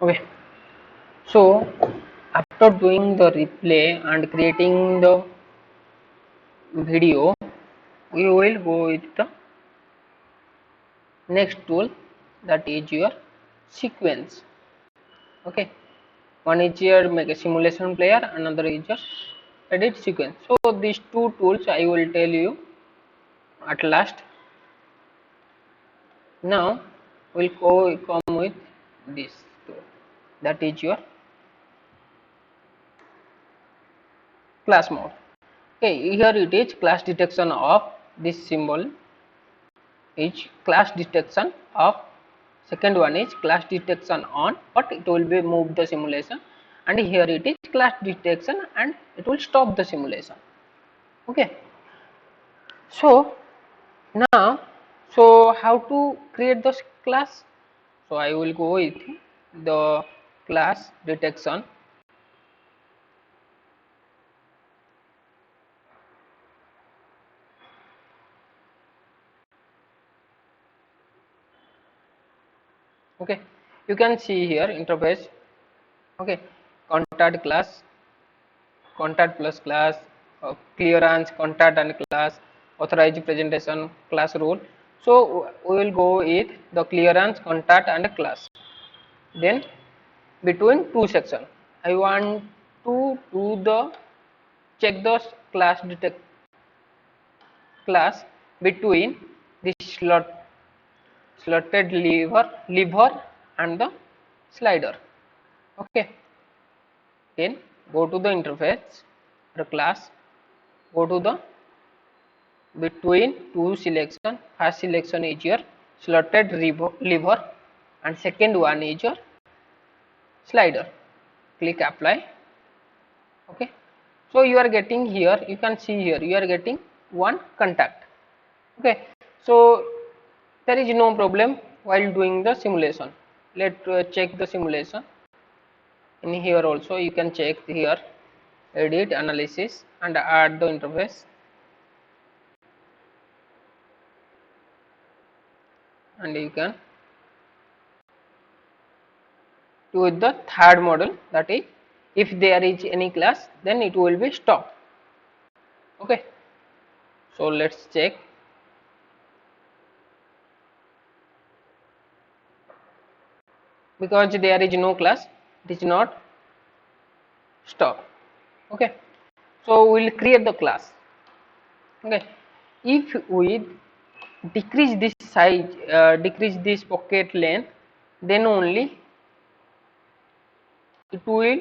Okay, so after doing the replay and creating the video, we will go with the next tool, that is your sequence. Okay, one is your make a simulation player, another is your edit sequence. So these two tools I will tell you at last. Now we'll come with this tool, that is your class mode. Okay, here it is class detection of this symbol is class detection of, second one is class detection on, but it will be move the simulation, and here it is class detection and it will stop the simulation. Okay, so now, so how to create this class? So I will go with the class detection. Okay, you can see here interface. Okay, contact class, contact plus class, clearance, contact and class, authorized presentation, class rule. So we will go with the clearance, contact and class. Then between two sections, I want to do the check the class detect class between the slotted lever and the slider. Okay, then go to the interface, the class, go to the between two selection. First selection is your slotted lever and second one is your slider. Click apply. Okay, so you are getting here, you can see here you are getting one contact. Okay, so there is no problem while doing the simulation. Let's check the simulation. In here also you can check here edit analysis and add the interface, and you can do the third model, that is if there is any class then it will be stopped. Okay, so let's check. Because there is no class, it is not stop. Okay, so we will create the class. Okay, if we decrease this size, decrease this pocket length, then only it will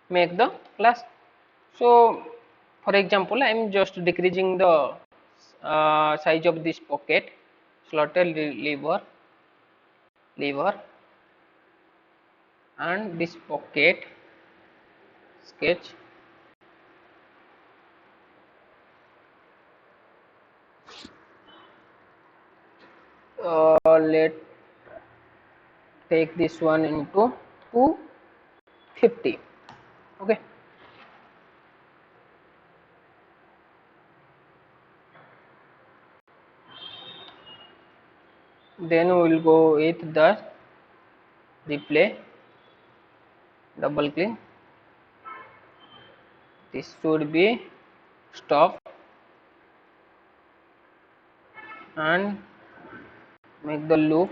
make the class. So for example, I am just decreasing the size of this pocket, slotted lever and this pocket sketch. Let take this one into 250. Okay, then we will go with the replay, double click, this should be stop and make the loop,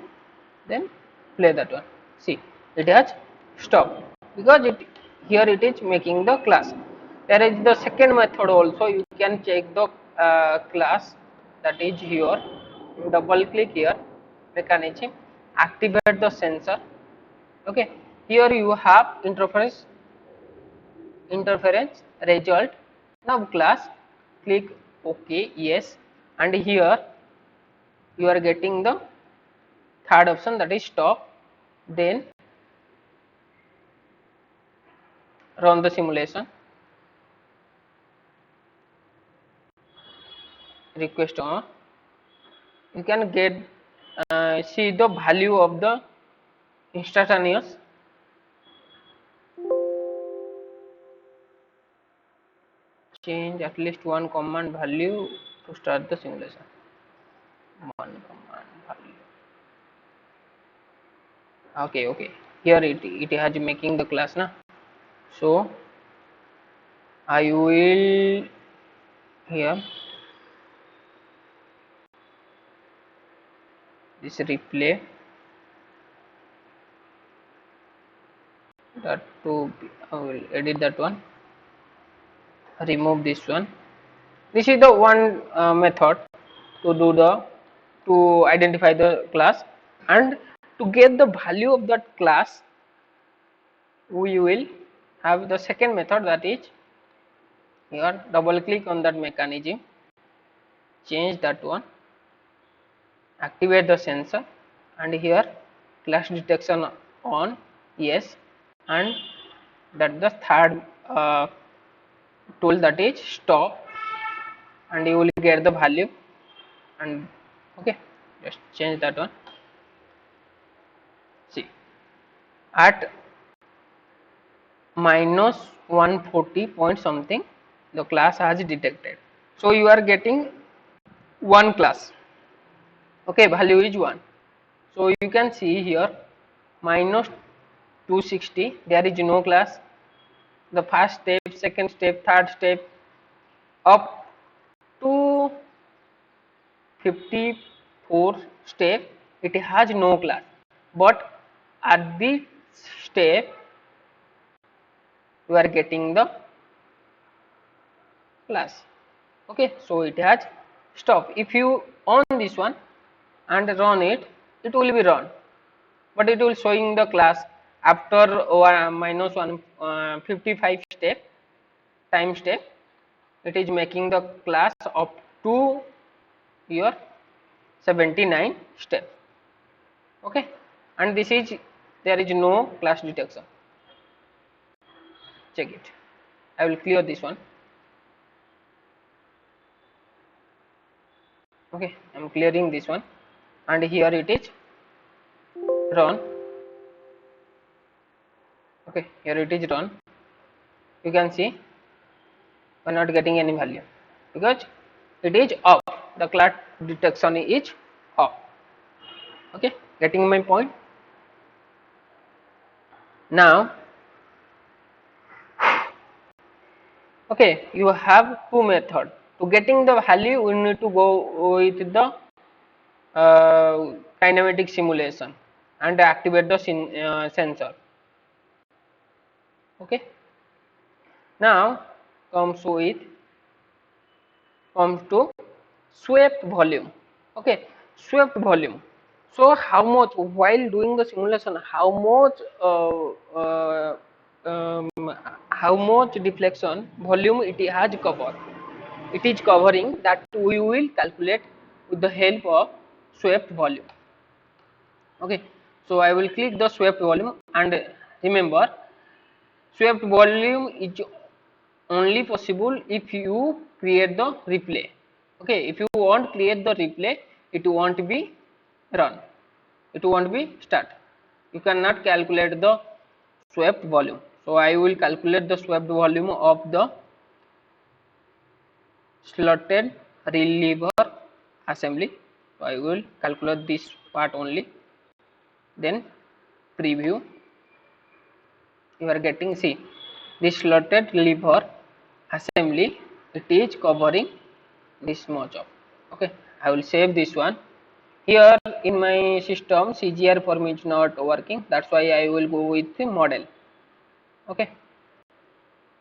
then play that one. See, it has stopped because it here it is making the class. There is the second method also, you can check the class, that is here. Double click here, mechanism, activate the sensor. Okay, here you have interference result. Now class, click OK, yes, and here you are getting the third option, that is stop. Then run the simulation, request on. You can get see the value of the instantaneous. Change at least one command value to start the simulation. One command value. Okay, okay. here it has making the class na. So I will here this replay that to I will edit that one, remove this one. This is the one method to do the to identify the class, and to get the value of that class we will have the second method, that is here double click on that mechanism, change that one, activate the sensor, and here clash detection on, yes, and that the third tool, that is stop, and you will get the value. And okay, just change that one. See, at minus 140 point something the class has detected, so you are getting one class. Okay, value is 1. So you can see here minus 260 there is no class. The first step, second step, third step up to 54 step it has no class, but at this step you are getting the class. Okay, so it has stop. If you on this one and run it, it will be run, but it will showing the class after minus 155 step time step. It is making the class up to your 79 step. Okay, and this is there is no class detection. Check it. I will clear this one. Okay, I am clearing this one, and here it is run. Okay, here it is run. You can see we are not getting any value because it is off. The class detection is off. Okay, getting my point. Now, okay, you have two methods. To getting the value, we need to go with the kinematic simulation and activate the sensor. Okay, now with comes to swept volume. Okay, swept volume. So how much while doing the simulation, uh, um, how much deflection volume it has covered? It is covering that we will calculate with the help of swept volume. Okay, so I will click the swept volume, and remember swept volume is only possible if you create the replay. Okay, if you want create the replay, it won't be run, it won't be start. You cannot calculate the swept volume. So I will calculate the swept volume of the slotted reliever assembly. So I will calculate this part only, then preview. You are getting, see, this slotted lever assembly, it is covering this much of. Okay, I will save this one. Here in my system CGR form is not working, that's why I will go with the model. Okay,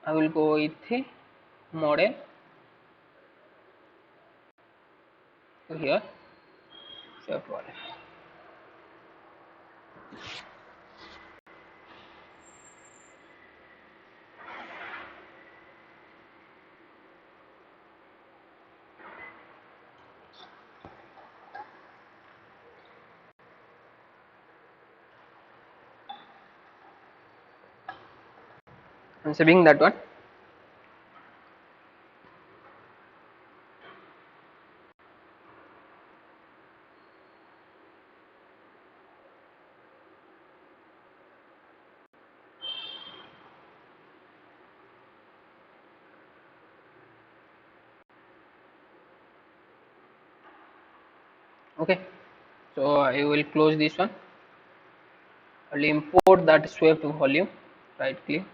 I will go with the model. So here save model. I'm saving that one. Okay, so I will close this one. I will import that swept volume, right click,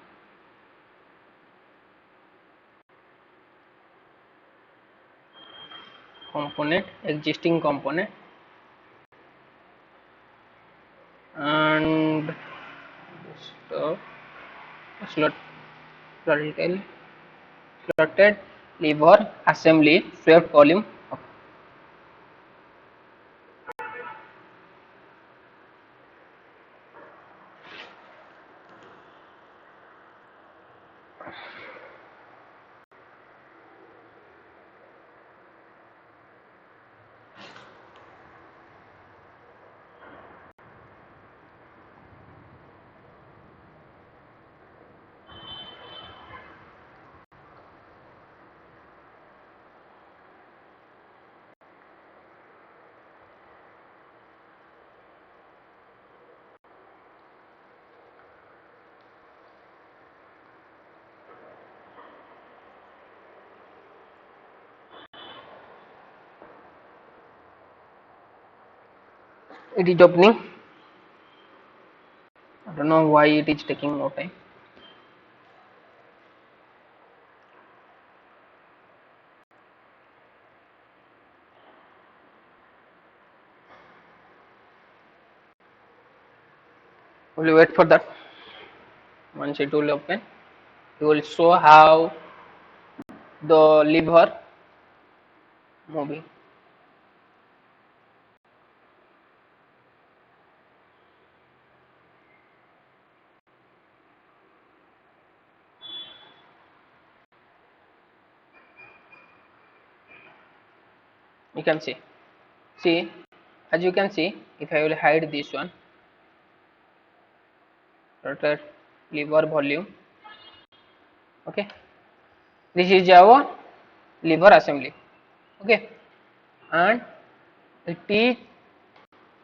component, existing component, and uh, slot slotted lever assembly swept volume. It is opening. I don't know why it is taking more time. We'll wait for that. Once it will open, it will show how the lever moving. You can see, as you can see, if I will hide this one, rotor lever volume. Okay, this is our lever assembly. Okay, and it is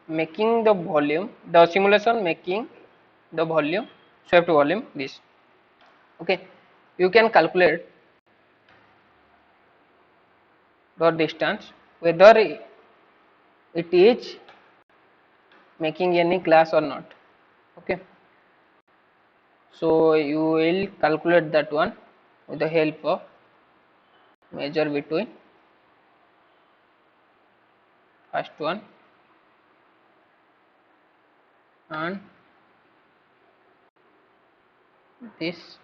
making the volume, the simulation making the volume, swept volume this. Okay, you can calculate the distance whether it is making any class or not. Okay, so you will calculate that one with the help of measure between first one and this.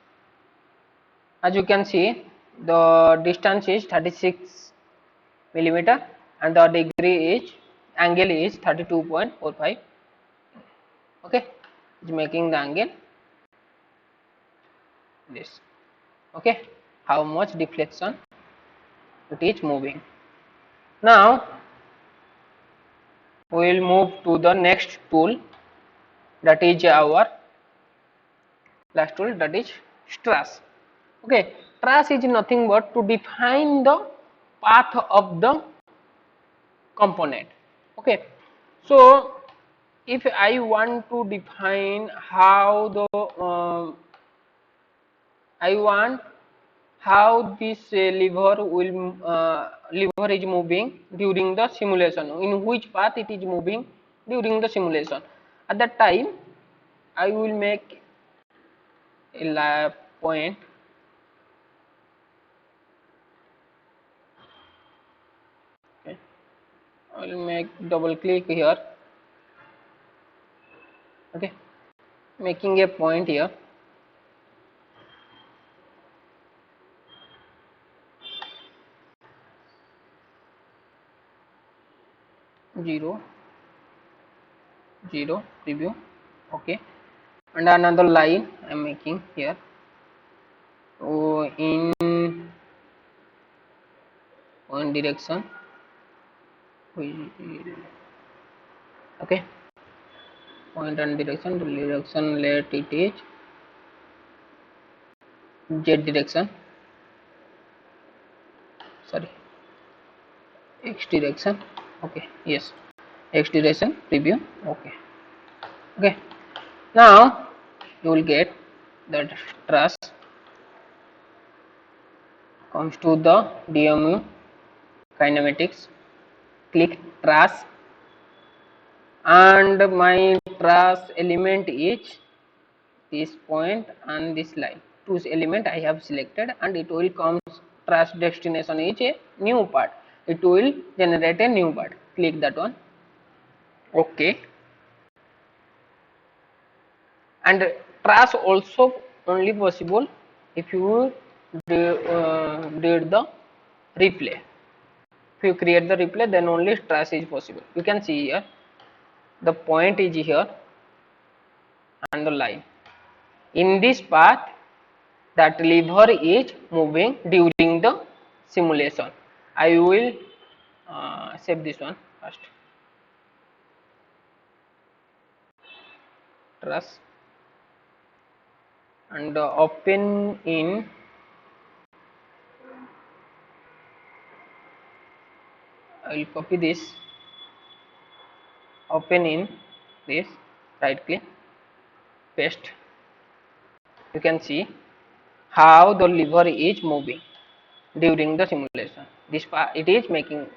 As you can see, the distance is 36 millimeter and the degree is angle is 32.45. Okay, it's making the angle this. Okay, how much deflection it is moving. Now we will move to the next tool, that is our last tool, that is truss. Okay, truss is nothing but to define the path of the component. Okay, so if I want to define how the I want how this lever is moving during the simulation, in which path it is moving during the simulation. At that time I will make a point. Okay, I will make double click here. Okay, making a point here. Zero, zero, preview. Okay, and another line I am making here. So in one direction, okay, point and direction. The direction, let it is z direction. Sorry, x direction. Okay, yes, x direction, preview. Okay, okay. Now you will get that truss comes to the DMU kinematics. Click truss and my truss element is this point and this line. Two element I have selected, and it will come truss destination is a new part. It will generate a new part. Click that one. Okay. And truss also only possible if you did the replay. If you create the replay, then only truss is possible. You can see here the point is here and the line. In this path, that lever is moving during the simulation. I will save this one first. Truss and open in. I will copy this. Open in this. Right click. Paste. You can see how the lever is moving during the simulation. This path it is making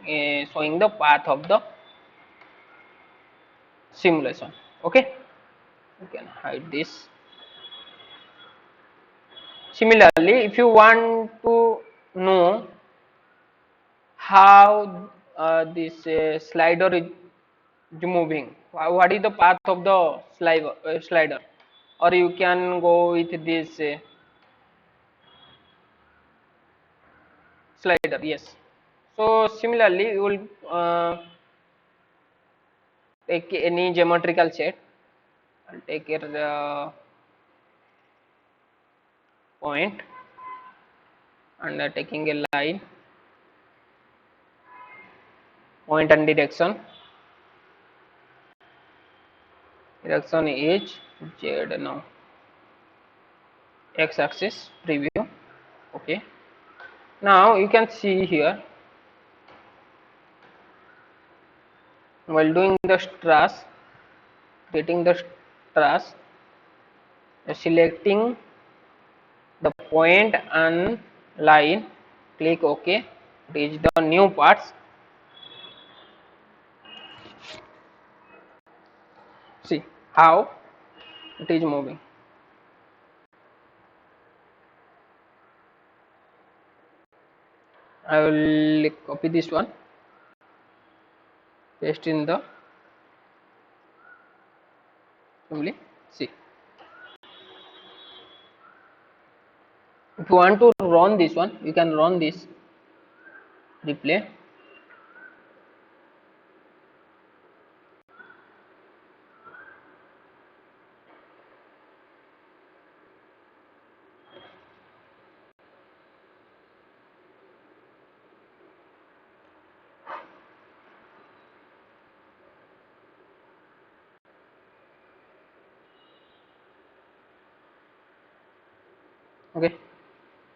showing the path of the simulation. Okay, you can hide this. Similarly, if you want to know how this slider is moving, what is the path of the slider, or you can go with this slider. Yes. So similarly, you will take any geometrical shape. I'll take it point and taking a line, point and direction. Direction is Z now. X axis preview. Okay. Now you can see here while doing the truss, getting the truss, selecting the point and line, click OK. It is the new parts. See how it is moving. I will copy this one, paste in the assembly. See, if you want to run this one, you can run this replay. Okay.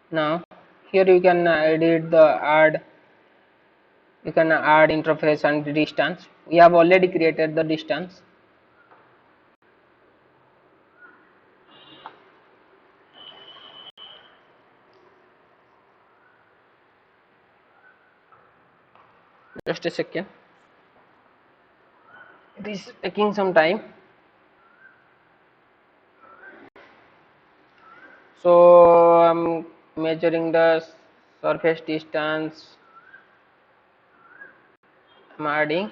Now here you can edit the add. You can add interface and distance. We have already created the distance. Just a second. It is taking some time. So I'm measuring the surface distance. I'm adding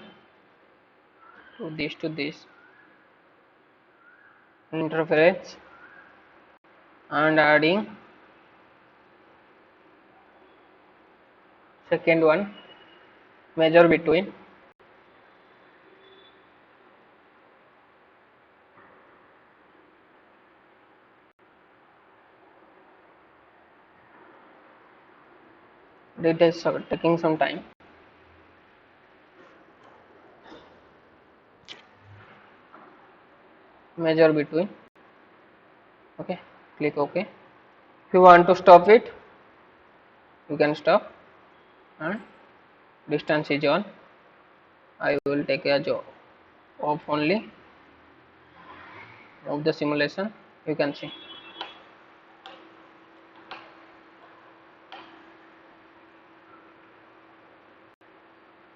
to this interference and adding second one, measure between. It is taking some time. Measure between. Okay, click OK. If you want to stop it, you can stop, and distance is on. I will take a job off only of the simulation. You can see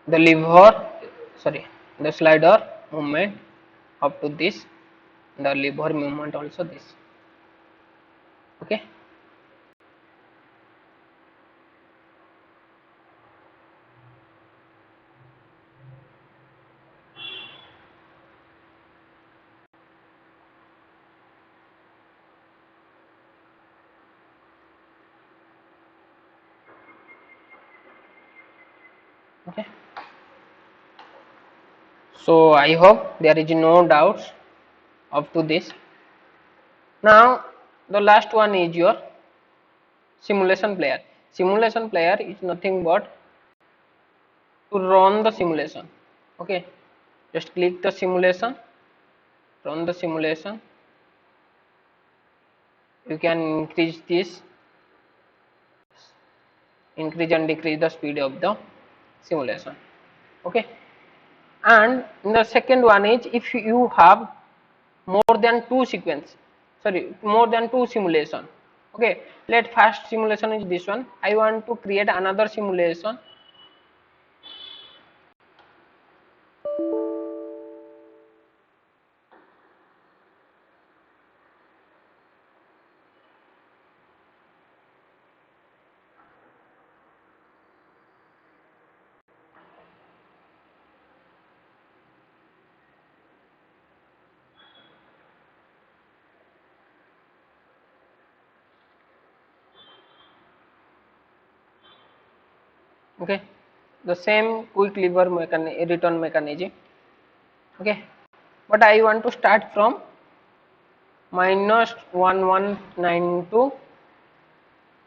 the lever, sorry, the slider movement up to this, the lever movement also this. Okay. Okay. So I hope there is no doubts up to this. Now the last one is your simulation player. Simulation player is nothing but to run the simulation. Okay, just click the simulation, run the simulation. You can increase this, increase and decrease the speed of the simulation. Okay, and the second one is if you have more than two sequence, sorry, more than two simulation. Okay, let first simulation is this one. I want to create another simulation. Okay, the same quick lever return mechanism. Okay, but I want to start from minus 1192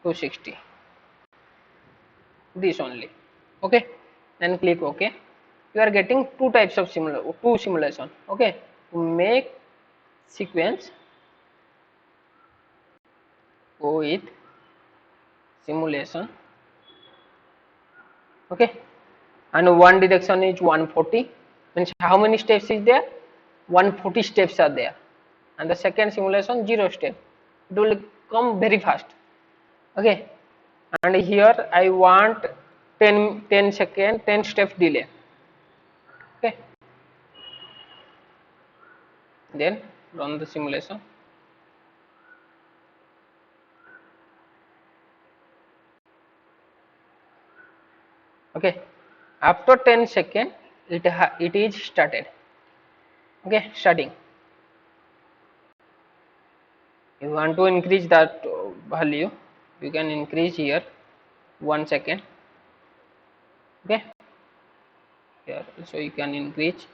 260, this only. Okay, then click OK. You are getting two types of simulation. Okay, to make sequence, go with simulation. Okay, and one direction is 140, means how many steps is there? 140 steps are there. And the second simulation 0 step, it will come very fast. Okay, and here I want 10 second 10 steps delay. Okay, then run the simulation. Okay, after 10 second it is started. Okay, starting. You want to increase that value, you can increase here 1 second. Okay, here so you can increase.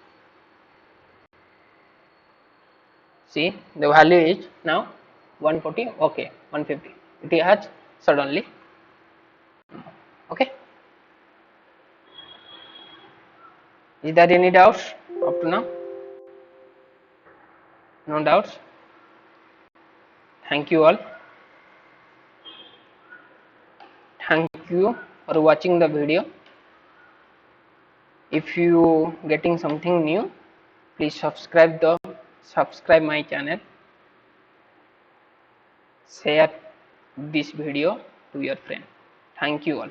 See, the value is now 140. Okay, 150, it has suddenly. Okay, is there any doubts up to now? No doubts. Thank you all. Thank you for watching the video. If you getting something new, please subscribe my channel, share this video to your friend. Thank you all.